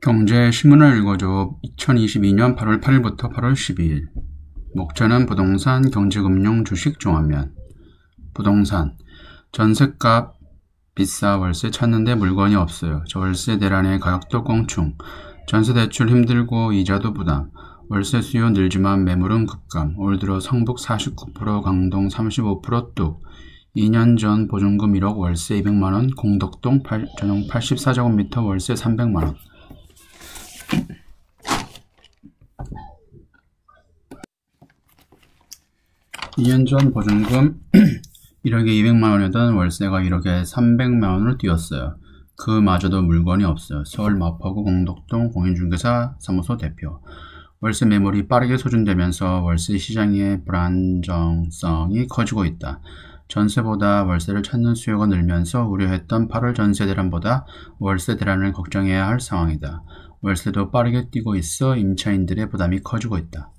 경제신문을 읽어줘. 2022년 8월 8일부터 8월 12일. 목차는 부동산, 경제금융, 주식 종합면. 부동산. 전셋값 비싸 월세 찾는데 물건이 없어요. 저월세 대란에 가격도 껑충. 전세대출 힘들고 이자도 부담. 월세 수요 늘지만 매물은 급감. 올 들어 성북 49%, 강동 35% 뚝. 2년 전 보증금 1억 월세 200만원, 공덕동 전용 84제곱미터 월세 300만원. 2년 전 보증금 1억에 200만원이던 월세가 1억에 300만원으로 뛰었어요. 그마저도 물건이 없어요. 서울 마포구 공덕동 공인중개사 사무소 대표. 월세 매물이 빠르게 소진되면서 월세 시장의 불안정성이 커지고 있다. 전세보다 월세를 찾는 수요가 늘면서 우려했던 8월 전세 대란보다 월세 대란을 걱정해야 할 상황이다. 월세도 빠르게 뛰고 있어 임차인들의 부담이 커지고 있다.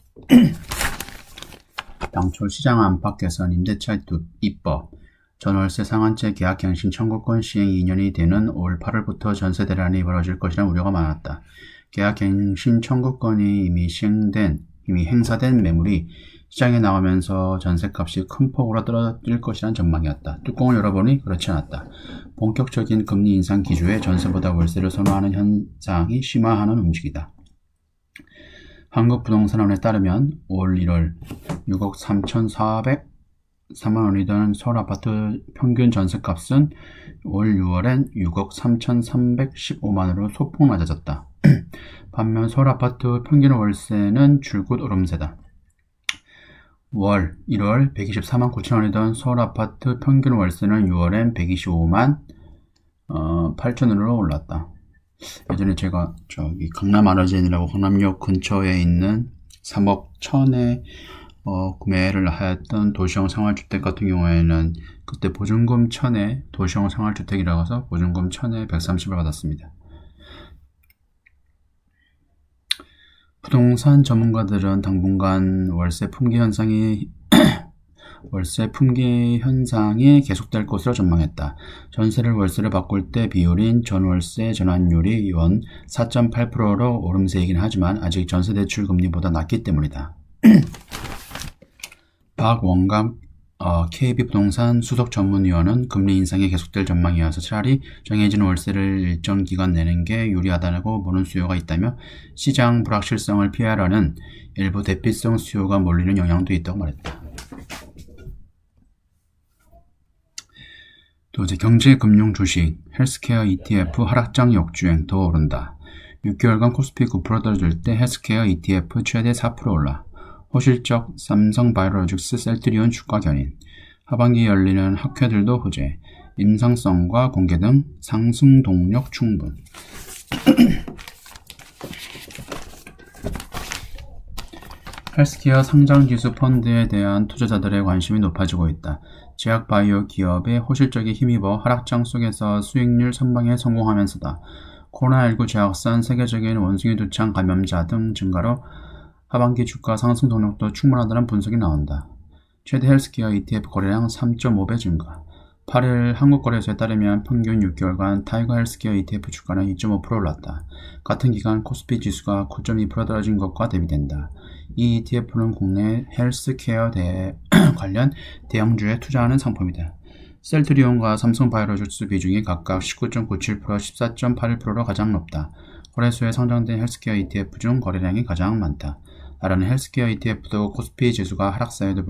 당초 시장 안팎 개선 임대차 입법, 전월세 상한제 계약 갱신 청구권 시행 2년이 되는 올 8월부터 전세 대란이 벌어질 것이라는 우려가 많았다. 계약 갱신 청구권이 이미 행사된 매물이 시장에 나오면서 전세값이 큰 폭으로 떨어질 것이라는 전망이었다. 뚜껑을 열어보니 그렇지 않았다. 본격적인 금리 인상 기조에 전세보다 월세를 선호하는 현상이 심화하는 움직이다. 한국부동산원에 따르면 올 1월 6억 3,403만원이던 서울아파트 평균 전세값은 올 6월엔 6억 3,315만원으로 소폭 낮아졌다. 반면 서울아파트 평균 월세는 줄곧 오름세다. 1월 124만 9천원이던 서울아파트 평균 월세는 6월엔 125만 8천원으로 올랐다. 예전에 제가 강남 아르젠이라고 강남역 근처에 있는 3억 1천에 구매를 하였던 도시형 생활주택 같은 경우에는 그때 보증금 1천에 도시형 생활주택이라고 해서 보증금 1천에 130을 받았습니다. 부동산 전문가들은 당분간 월세 품귀 현상이 계속될 것으로 전망했다. 전세를 월세로 바꿀 때 비율인 전월세 전환율이 연 4.8%로 오름세이긴 하지만 아직 전세대출 금리보다 낮기 때문이다. 박원감 KB부동산 수석전문위원은 금리 인상이 계속될 전망이어서 차라리 정해진 월세를 일정 기간 내는 게 유리하다고 보는 수요가 있다며 시장 불확실성을 피하려는 일부 대피성 수요가 몰리는 영향도 있다고 말했다. 또 이제 경제금융 주식, 헬스케어 ETF 하락장 역주행 더 오른다. 6개월간 코스피 9% 떨어질 때 헬스케어 ETF 최대 4% 올라. 호실적 삼성바이오로직스 셀트리온 주가 견인. 하반기 열리는 학회들도 호재. 임상성과 공개 등 상승 동력 충분. 헬스케어 상장지수 펀드에 대한 투자자들의 관심이 높아지고 있다. 제약바이오 기업의 호실적에 힘입어 하락장 속에서 수익률 선방에 성공하면서다. 코로나19 제약산 세계적인 원숭이 두창 감염자 등 증가로 하반기 주가 상승 동력도 충분하다는 분석이 나온다. 최대 헬스케어 ETF 거래량 3.5배 증가. 8일 한국거래소에 따르면 평균 6개월간 타이거 헬스케어 ETF 주가는 2.5% 올랐다. 같은 기간 코스피 지수가 9.2% 떨어진 것과 대비된다. 이 ETF는 국내 헬스케어 관련 대형주에 투자하는 상품이다. 셀트리온과 삼성바이오로직스 비중이 각각 19.97%, 14.81%로 가장 높다. 거래소에 상장된 헬스케어 ETF 중 거래량이 가장 많다. 나라는 헬스케어 ETF도 코스피 지수가 하락세임에도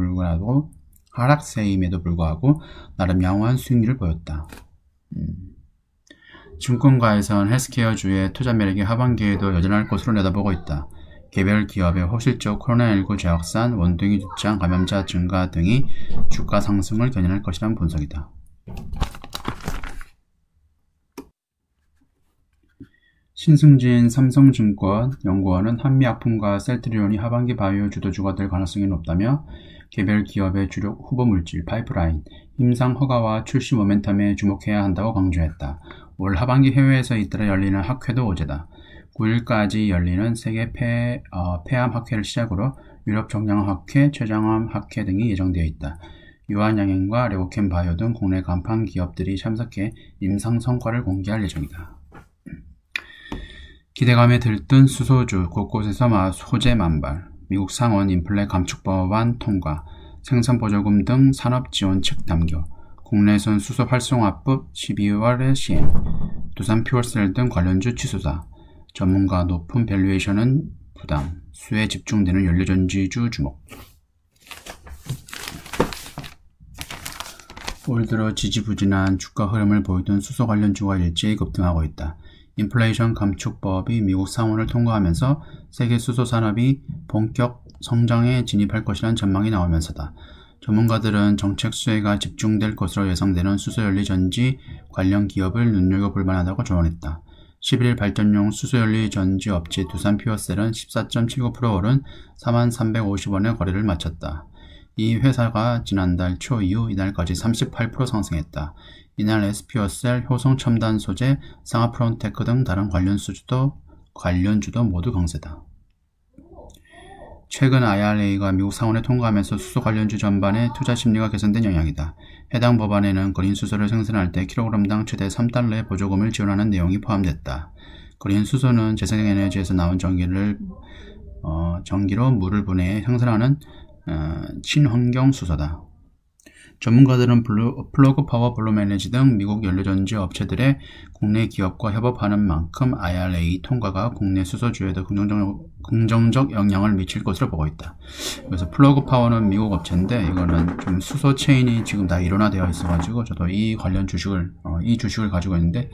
불구하고 나름 양호한 수익률을 보였다. 증권가에선 헬스케어주의 투자 매력이 하반기에도 여전할 것으로 내다보고 있다. 개별 기업의 호실적 코로나19 제약산, 원숭이 두창 감염자 증가 등이 주가 상승을 견인할 것이라는 분석이다. 신승진 삼성증권 연구원은 한미약품과 셀트리온이 하반기 바이오 주도주가 될 가능성이 높다며 개별 기업의 주력 후보 물질 파이프라인, 임상 허가와 출시 모멘텀에 주목해야 한다고 강조했다. 올 하반기 해외에서 잇따라 열리는 학회도 호재다. 9일까지 열리는 세계 폐암 학회를 시작으로 유럽 정량암 학회, 췌장암 학회 등이 예정되어 있다. 유한양행과 레오캠 바이오 등 국내 간판 기업들이 참석해 임상 성과를 공개할 예정이다. 기대감에 들뜬 수소주, 곳곳에서 소재 만발, 미국 상원 인플레 감축법안 통과, 생산보조금 등 산업지원책 담겨, 국내선 수소 활성화법 12월에 시행, 두산 퓨어셀 등 관련주 취소다. 전문가 높은 밸류에이션은 부담, 수에 집중되는 연료전지주 주목. 올 들어 지지부진한 주가 흐름을 보이던 수소 관련주가 일제히 급등하고 있다. 인플레이션 감축법이 미국 상원을 통과하면서 세계 수소 산업이 본격 성장에 진입할 것이라는 전망이 나오면서다. 전문가들은 정책 수혜가 집중될 것으로 예상되는 수소연료전지 관련 기업을 눈여겨볼 만하다고 조언했다. 11일 발전용 수소연료전지 업체 두산 퓨어셀은 14.79% 오른 4350원에 거래를 마쳤다. 이 회사가 지난달 초 이후 이날까지 38% 상승했다. 이날 SPO셀, 효성첨단 소재, 상하프론테크 등 다른 관련주도 모두 강세다. 최근 IRA가 미국 상원에 통과하면서 수소 관련주 전반의 투자 심리가 개선된 영향이다. 해당 법안에는 그린 수소를 생산할 때 킬로그램당 최대 3달러의 보조금을 지원하는 내용이 포함됐다. 그린 수소는 재생에너지에서 나온 전기로 물을 분해해 생산하는 친환경 수소다. 전문가들은 플러그 파워 블루메너지 등 미국 연료전지 업체들의 국내 기업과 협업하는 만큼 IRA 통과가 국내 수소주에도 긍정적 영향을 미칠 것으로 보고 있다. 그래서 플러그 파워는 미국 업체인데 이거는 좀 수소 체인이 지금 다 일원화되어 있어가지고 저도 이 관련 주식을 가지고 있는데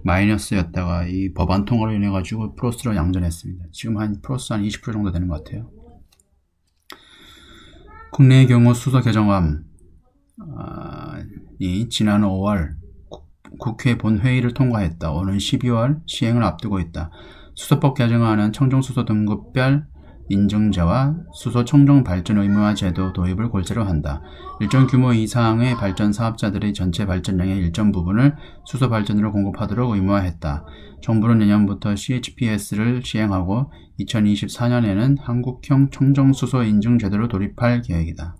마이너스였다가 이 법안 통과로 인해 가지고 플러스로 양전했습니다. 지금 플러스 한 20% 정도 되는 것 같아요. 국내의 경우 수소 개정안이 지난 5월 국회 본회의를 통과했다. 오는 12월 시행을 앞두고 있다. 수소법 개정안은 청정수소 등급별 인증제와 수소 청정 발전 의무화 제도 도입을 골자로 한다. 일정 규모 이상의 발전 사업자들의 전체 발전량의 일정 부분을 수소 발전으로 공급하도록 의무화했다. 정부는 내년부터 CHPS를 시행하고 2024년에는 한국형 청정수소 인증 제도를 도입할 계획이다.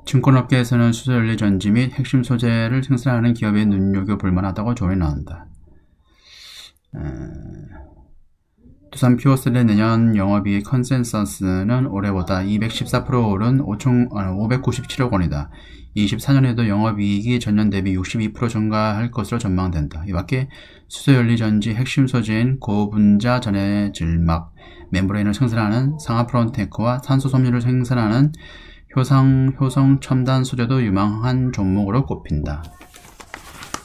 증권업계에서는 수소연료전지 및 핵심 소재를 생산하는 기업에 눈여겨볼 만하다고 조언이 나온다. 두산 퓨어셀의 내년 영업이익 컨센서스는 올해보다 214% 오른 597억 원이다. 24년에도 영업이익이 전년 대비 62% 증가할 것으로 전망된다. 이밖에 수소연료전지 핵심 소재인 고분자 전해질막 멤브레인을 생산하는 상하프론테크와 산소섬유를 생산하는 효성첨단 소재도 유망한 종목으로 꼽힌다.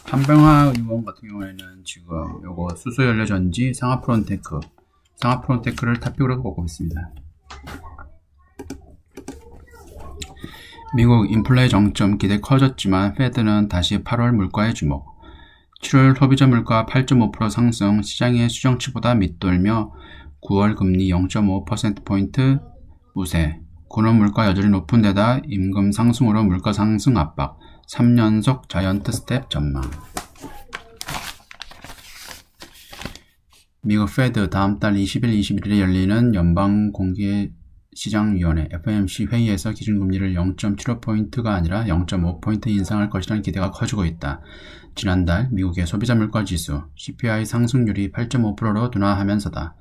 한병화 의원 같은 경우에는 지금 요거 수소연료전지 상하프론테크를 탑픽으로 꼽고 있습니다. 미국 인플레 정점 기대 커졌지만 페드는 다시 8월 물가에 주목. 7월 소비자 물가 8.5% 상승, 시장의 수정치보다 밑돌며 9월 금리 0.5%포인트 우세. 9월 물가 여전히 높은 데다 임금 상승으로 물가 상승 압박. 3연속 자이언트 스텝 전망. 미국 페드 다음 달 20일, 21일에 열리는 연방공개시장위원회 FOMC 회의에서 기준금리를 0.75포인트가 아니라 0.5포인트 인상할 것이라는 기대가 커지고 있다. 지난달 미국의 소비자물가지수 CPI 상승률이 8.5%로 둔화하면서다.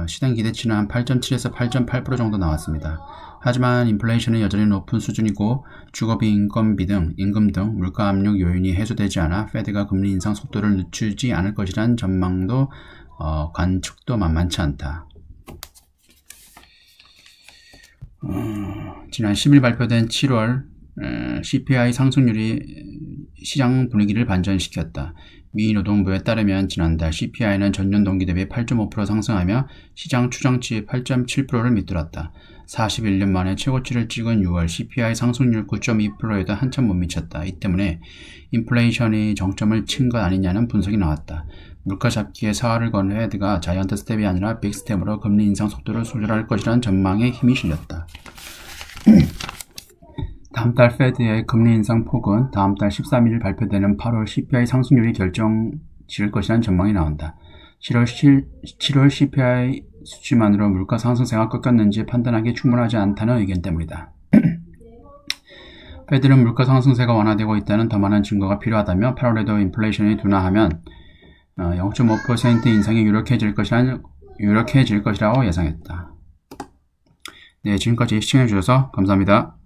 시장 기대치는 한 8.7에서 8.8% 정도 나왔습니다. 하지만 인플레이션은 여전히 높은 수준이고 주거비 인건비 등 임금 등 물가 압력 요인이 해소되지 않아 페드가 금리 인상 속도를 늦추지 않을 것이라는 전망도 관측도 만만치 않다. 지난 10일 발표된 7월 CPI 상승률이 시장 분위기를 반전시켰다. 미 노동부에 따르면 지난달 CPI는 전년 동기 대비 8.5% 상승하며 시장 추정치 8.7%를 밑돌았다. 41년 만에 최고치를 찍은 6월 CPI 상승률 9.2%에도 한참 못 미쳤다. 이 때문에 인플레이션이 정점을 친 것 아니냐는 분석이 나왔다. 물가 잡기에 사활을 건 페드가 자이언트 스텝이 아니라 빅 스텝으로 금리 인상 속도를 조절할 것이라는 전망에 힘이 실렸다. 다음 달 페드의 금리 인상 폭은 다음 달 13일 발표되는 8월 CPI 상승률이 결정 지을 것이라는 전망이 나온다. 7월 CPI 수치만으로 물가 상승세가 꺾였는지 판단하기 충분하지 않다는 의견 때문이다. 페드는 물가 상승세가 완화되고 있다는 더 많은 증거가 필요하다며 8월에도 인플레이션이 둔화하면 0.5% 인상이 유력해질 것이라고 예상했다. 네, 지금까지 시청해주셔서 감사합니다.